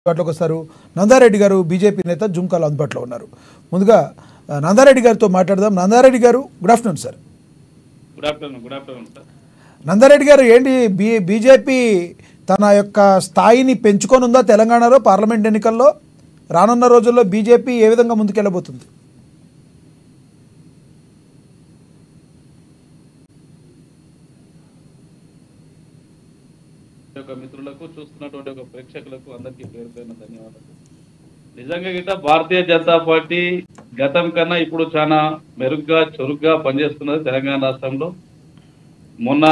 అందుబాటులోకి వస్తారు. నందారెడ్డి గారు బీజేపీ నేత జుంకాలో అందుబాటులో ఉన్నారు. ముందుగా నందారెడ్డి గారితో మాట్లాడదాం. నందారెడ్డి గారు, good afternoon sir. Good afternoon sir. Nanda Reddy గారు, ఏంటి బీజేపీ తన యొక్క స్థాయిని పెంచుకొని ఉందా తెలంగాణలో పార్లమెంట్ ఎన్నికల్లో? రానున్న రోజుల్లో బీజేపీ ఏ విధంగా ముందుకెళ్ళబోతుంది? మిత్రులకు, చూస్తున్నటువంటి ఒక ప్రేక్షకులకు అందరికీ పేరు పేరున ధన్యవాదాలు. నిజంగా గిట్ట భారతీయ జనతా పార్టీ గతం కన్నా ఇప్పుడు చాలా మెరుగ్గా చురుగ్గా పనిచేస్తున్నది తెలంగాణ రాష్ట్రంలో. మొన్న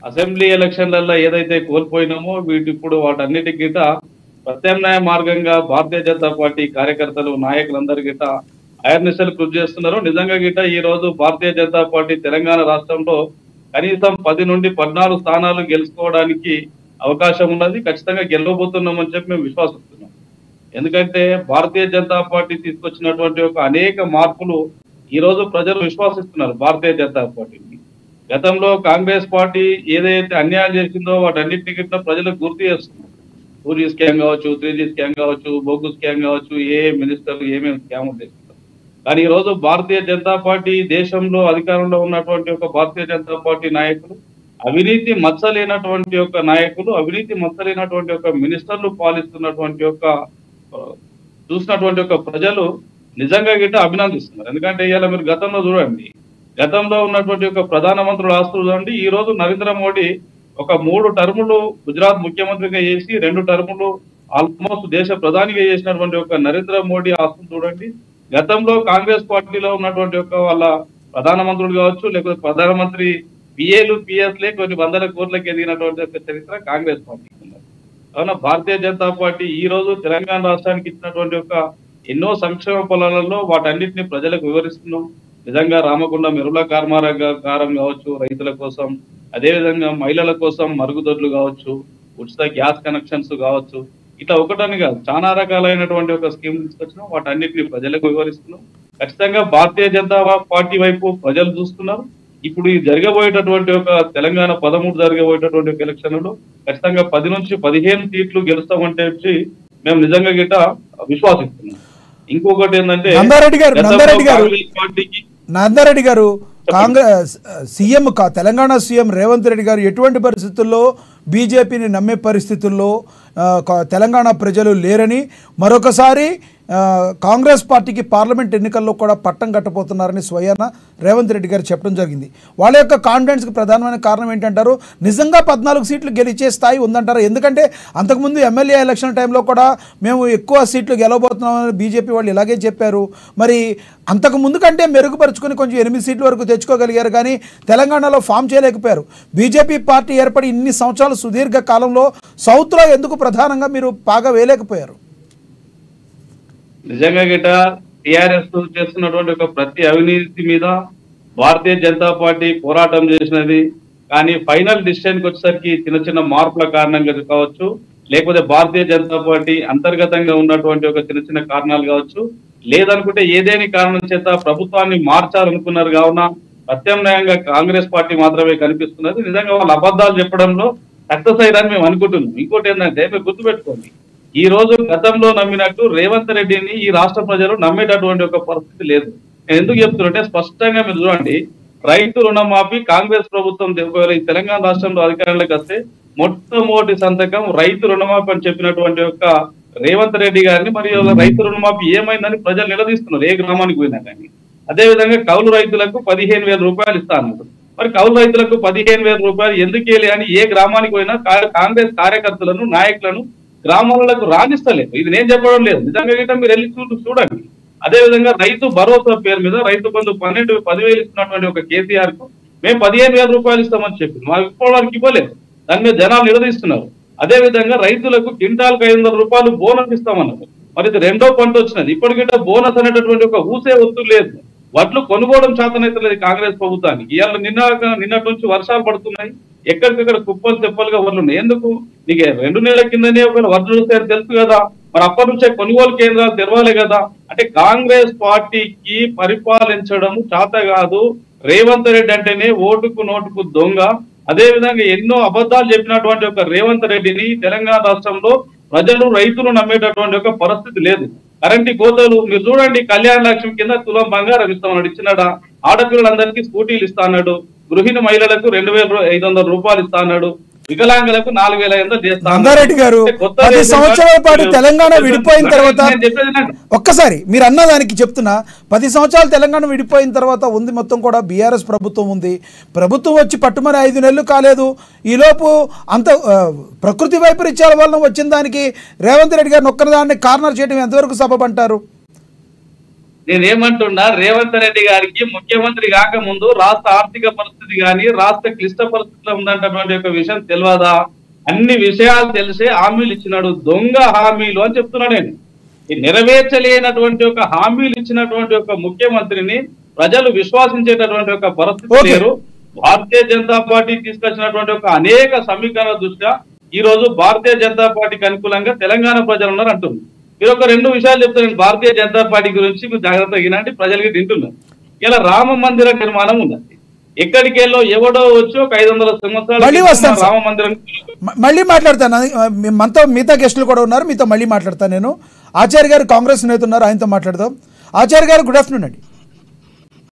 అసెంబ్లీ ఎలక్షన్లలో ఏదైతే కోల్పోయినామో ఇప్పుడు వాటన్నిటికి గిట్ట ప్రత్యామ్నాయ మార్గంగా భారతీయ జనతా పార్టీ కార్యకర్తలు, నాయకులందరూ గిట్ట అహర్నిశలు కృషి చేస్తున్నారు. నిజంగా గిట్ట ఈ రోజు భారతీయ జనతా పార్టీ తెలంగాణ రాష్ట్రంలో కనీసం 10 నుండి 14 స్థానాలు గెలుచుకోవడానికి అవకాశం ఉన్నది. ఖచ్చితంగా గెలవబోతున్నామని చెప్పి మేము విశ్వాసిస్తున్నాం. ఎందుకంటే భారతీయ జనతా పార్టీ తీసుకొచ్చినటువంటి ఒక అనేక మార్పులు ఈ రోజు ప్రజలు విశ్వాసిస్తున్నారు భారతీయ జనతా పార్టీని. గతంలో కాంగ్రెస్ పార్టీ ఏదైతే అన్యాయం చేసిందో వాటన్నిటిని గిట్ల ప్రజలకు గుర్తు చేస్తున్నారు. 2G స్కామ్ కావచ్చు, 3G స్కామ్ కావచ్చు, బొగ్గు స్కామ్ కావచ్చు, ఏ మినిస్టర్లు ఏమేమి స్కాములు చేస్తున్నారు. కానీ ఈ రోజు భారతీయ జనతా పార్టీ దేశంలో అధికారంలో ఉన్నటువంటి ఒక భారతీయ జనతా పార్టీ నాయకులు, అవినీతి మచ్చలేనటువంటి యొక్క నాయకులు, అవినీతి మచ్చలేనటువంటి ఒక మినిస్టర్లు పాలిస్తున్నటువంటి యొక్క చూసినటువంటి ఒక ప్రజలు నిజంగా గిట్ట అభినందిస్తున్నారు. ఎందుకంటే ఇవాళ మీరు గతంలో చూడండి, గతంలో ఉన్నటువంటి ఒక ప్రధానమంత్రుల ఆస్తులు చూడండి. ఈ రోజు నరేంద్ర మోడీ ఒక 3 టర్ములు గుజరాత్ ముఖ్యమంత్రిగా చేసి 2 టర్ములు ఆల్మోస్ట్ దేశ ప్రధానిగా చేసినటువంటి ఒక నరేంద్ర మోడీ ఆస్తులు చూడండి. గతంలో కాంగ్రెస్ పార్టీలో ఉన్నటువంటి ఒక వాళ్ళ ప్రధానమంత్రులు కావచ్చు, లేకపోతే ప్రధానమంత్రి పిఏలు పిఎస్లే కొన్ని వందల కోట్లకు ఎదిగినటువంటి ఒక చరిత్ర కాంగ్రెస్ పార్టీ ఉన్నది. కావున భారతీయ జనతా పార్టీ ఈ రోజు తెలంగాణ రాష్ట్రానికి ఇచ్చినటువంటి ఒక ఎన్నో సంక్షేమ ఫలాలలో వాటన్నిటిని ప్రజలకు వివరిస్తున్నాం. నిజంగా రామగుండం ఎరువుల కర్మాగారం కావచ్చు రైతుల కోసం, అదేవిధంగా మహిళల కోసం మరుగుదొడ్లు కావచ్చు, ఉచిత గ్యాస్ కనెక్షన్స్ కావచ్చు, ఇట్లా ఒకటని కాదు చాలా రకాలైనటువంటి ఒక స్కీమ్ తీసుకొచ్చినాం. వాటన్నిటిని ప్రజలకు వివరిస్తున్నాం. ఖచ్చితంగా భారతీయ జనతా పార్టీ వైపు ప్రజలు చూస్తున్నారు. ఇప్పుడు ఈ జరగబోయేటటువంటి ఒక తెలంగాణ 13 జరగబోయేటటువంటి ఒక ఎలక్షన్లో ఖచ్చితంగా 10 నుంచి 15 సీట్లు గెలుస్తామంటే మేము నిజంగా గిట్ట విశ్వాసిస్తున్నాం. ఇంకొకటి ఏంటంటే నందారెడ్డి గారు, కాంగ్రెస్ సీఎం తెలంగాణ సీఎం రేవంత్ రెడ్డి గారు ఎటువంటి పరిస్థితుల్లో బీజేపీని నమ్మే పరిస్థితుల్లో తెలంగాణ ప్రజలు లేరని, మరొకసారి కాంగ్రెస్ పార్టీకి పార్లమెంట్ ఎన్నికల్లో కూడా పట్టం కట్టబోతున్నారని స్వయాన రేవంత్ రెడ్డి గారు చెప్పడం జరిగింది. వాళ్ళ యొక్క కాన్ఫిడెన్స్కి ప్రధానమైన కారణం ఏంటంటారు? నిజంగా 14 సీట్లు గెలిచే స్థాయి ఉందంటారు? ఎందుకంటే అంతకుముందు ఎమ్మెల్యే ఎలక్షన్ టైంలో కూడా మేము ఎక్కువ సీట్లు గెలవబోతున్నామని బీజేపీ వాళ్ళు ఇలాగే చెప్పారు. మరి అంతకుముందు కంటే మెరుగుపరుచుకొని కొంచెం 8 సీట్ల వరకు తెచ్చుకోగలిగారు, కానీ తెలంగాణలో ఫామ్ చేయలేకపోయారు. బీజేపీ పార్టీ ఏర్పడి ఇన్ని సంవత్సరాలు సుదీర్ఘ కాలంలో సౌత్లో ఎందుకు ప్రధానంగా మీరు బాగా వేయలేకపోయారు? నిజంగా గిట్ట టిఆర్ఎస్ చేస్తున్నటువంటి ఒక ప్రతి అవినీతి మీద భారతీయ జనతా పార్టీ పోరాటం చేసినది. కానీ ఫైనల్ డిసిషన్కి వచ్చేసరికి చిన్న చిన్న మార్పుల కారణంగా కావచ్చు, లేకపోతే భారతీయ జనతా పార్టీ అంతర్గతంగా ఉన్నటువంటి ఒక చిన్న చిన్న కారణాలు కావచ్చు, లేదనుకుంటే ఏదేని కారణం చేత ప్రభుత్వాన్ని మార్చాలనుకున్నారు. కావున ప్రత్యామ్నాయంగా కాంగ్రెస్ పార్టీ మాత్రమే కనిపిస్తున్నది. నిజంగా వాళ్ళు అబద్ధాలు చెప్పడంలో సక్సెస్ అయ్యారని మేము అనుకుంటున్నాం. ఇంకోటి ఏంటంటే మీరు గుర్తుపెట్టుకోండి, ఈ రోజు గతంలో నమ్మినట్టు రేవంత్ రెడ్డిని ఈ రాష్ట్ర ప్రజలు నమ్మేటటువంటి ఒక పరిస్థితి లేదు. నేను ఎందుకు చెప్తున్నట్టే స్పష్టంగా మీరు చూడండి, రైతు రుణమాఫీ కాంగ్రెస్ ప్రభుత్వం ఈ తెలంగాణ రాష్ట్రంలో అధికారంలోకి వస్తే మొట్టమొదటి సంతకం రైతు రుణమాఫీ అని చెప్పినటువంటి ఒక రేవంత్ రెడ్డి గారిని, మరియు రైతు రుణమాఫీ ఏమైందని ప్రజలు నిలదీస్తున్నారు ఏ గ్రామానికి పోయినా కానీ. అదేవిధంగా కౌలు రైతులకు 15,000 రూపాయలు ఇస్తా అన్నారు. మరి కౌలు రైతులకు 15,000 రూపాయలు ఎందుకు వేయాలి అని ఏ గ్రామానికి పోయినా కాంగ్రెస్ కార్యకర్తలను, నాయకులను గ్రామాలకు రాణిస్తలేదు. ఇది నేను చెప్పడం లేదు, నిజంగా మీరు వెళ్ళి చూడండి. అదేవిధంగా రైతు భరోసా పేరు మీద రైతు బంధు 10,000 ఇస్తున్నటువంటి ఒక కేసీఆర్ కు మేము 15,000 రూపాయలు ఇస్తామని చెప్పి మాకు ఇప్పటివరకు ఇవ్వలేదు. దాని మీద జనాలు నిలదీస్తున్నారు. అదేవిధంగా రైతులకు క్వింటాల్కి 500 రూపాయలు బోనస్ ఇస్తామన్నారు. మరి ఇది 2వ పంట వచ్చినది. ఇప్పటికిట బోనస్ అనేటటువంటి ఒక ఊసే ఒత్తు లేదు. వడ్లు కొనుగోవడం చేతనైతే లేదు కాంగ్రెస్ ప్రభుత్వానికి. ఇవాళ నిన్నటి నుంచి వర్షాలు పడుతున్నాయి, ఎక్కడికక్కడ కుప్పలు తెప్పలుగా వడ్లు ఉన్నాయి. ఎందుకు? నీకు 2 నెలల కిందనే ఒకవేళ వడ్లు వస్తాయని తెలుసు కదా, మరి అప్పటి నుంచే కొనుగోలు కేంద్రాలు తెరవాలి కదా. అంటే కాంగ్రెస్ పార్టీకి పరిపాలించడం చేత కాదు. రేవంత్ రెడ్డి అంటేనే ఓటుకు నోటుకు దొంగ. అదే విధంగా ఎన్నో అబద్ధాలు చెప్పినటువంటి ఒక రేవంత్ రెడ్డిని తెలంగాణ రాష్ట్రంలో ప్రజలు రైతులు నమ్మేటటువంటి ఒక పరిస్థితి లేదు. కరెంటు కోతలు మీరు చూడండి, కళ్యాణ లక్ష్మి కింద తులం బంగారం ఇస్తామన్నాడు, ఇచ్చినాడా? ఆడపిల్లలందరికీ స్కూటీలు ఇస్తా అన్నాడు, గృహిణి మహిళలకు 2,500 రూపాయలు ఇస్తా అన్నాడు, వికలాంగులకు 4,500 చేస్తా. రంగారెడ్డి గారు 10 సంవత్సరాల పాటు తెలంగాణ విడిపోయిన తర్వాత ఒక్కసారి మీరు అన్నదానికి చెప్తున్నా, 10 సంవత్సరాలు తెలంగాణ విడిపోయిన తర్వాత ఉంది మొత్తం కూడా బీఆర్ఎస్ ప్రభుత్వం ఉంది. ప్రభుత్వం వచ్చి పట్టుమని 5 నెలలు కాలేదు. ఈలోపు అంత ప్రకృతి వైపరీత్యాల వలన వచ్చిన దానికి రేవంత్ రెడ్డి గారిని ఒక్కదాన్ని కార్నర్ చేయడం ఎంతవరకు సబబంటారు? నేనేమంటున్నా, రేవంత్ రెడ్డి గారికి ముఖ్యమంత్రి కాకముందు రాష్ట్ర ఆర్థిక పరిస్థితి కానీ రాష్ట్ర క్లిష్ట పరిస్థితిలో ఉందంటే ఒక విషయం తెలియదా? అన్ని విషయాలు తెలిసే హామీలు ఇచ్చినాడు, దొంగ హామీలు అని చెప్తున్నా నేను. ఈ నెరవేర్చలేనటువంటి ఒక హామీలు ఇచ్చినటువంటి ఒక ముఖ్యమంత్రిని ప్రజలు విశ్వసించేటటువంటి ఒక పరిస్థితి లేరు. భారతీయ జనతా పార్టీ తీసుకొచ్చినటువంటి ఒక అనేక సమీకరణ దృష్ట్యా ఈ రోజు భారతీయ జనతా పార్టీకి అనుకూలంగా తెలంగాణ ప్రజలు ఉన్నారు అంటుంది. మీరు ఒక 2 విషయాలు చెప్తాను భారతీయ జనతా పార్టీ గురించి, మీరు జాగ్రత్తగా వినండి. ప్రజలకి తింటున్నారు. ఇలా రామ మందిర నిర్మాణం ఉందండి. ఎక్కడికి వెళ్ళో ఎవడో వచ్చి ఒక 500 సంవత్సరాలు రామ మందిరం. మళ్ళీ మాట్లాడతాను, మనతో మిగతా గెస్టులు కూడా ఉన్నారు, మీతో మళ్ళీ మాట్లాడతాను నేను. ఆచార్య గారు కాంగ్రెస్ నేత ఉన్నారు, ఆయనతో మాట్లాడదాం. ఆచార్య గారు గుడ్ ఆఫ్టర్నూన్ అండి.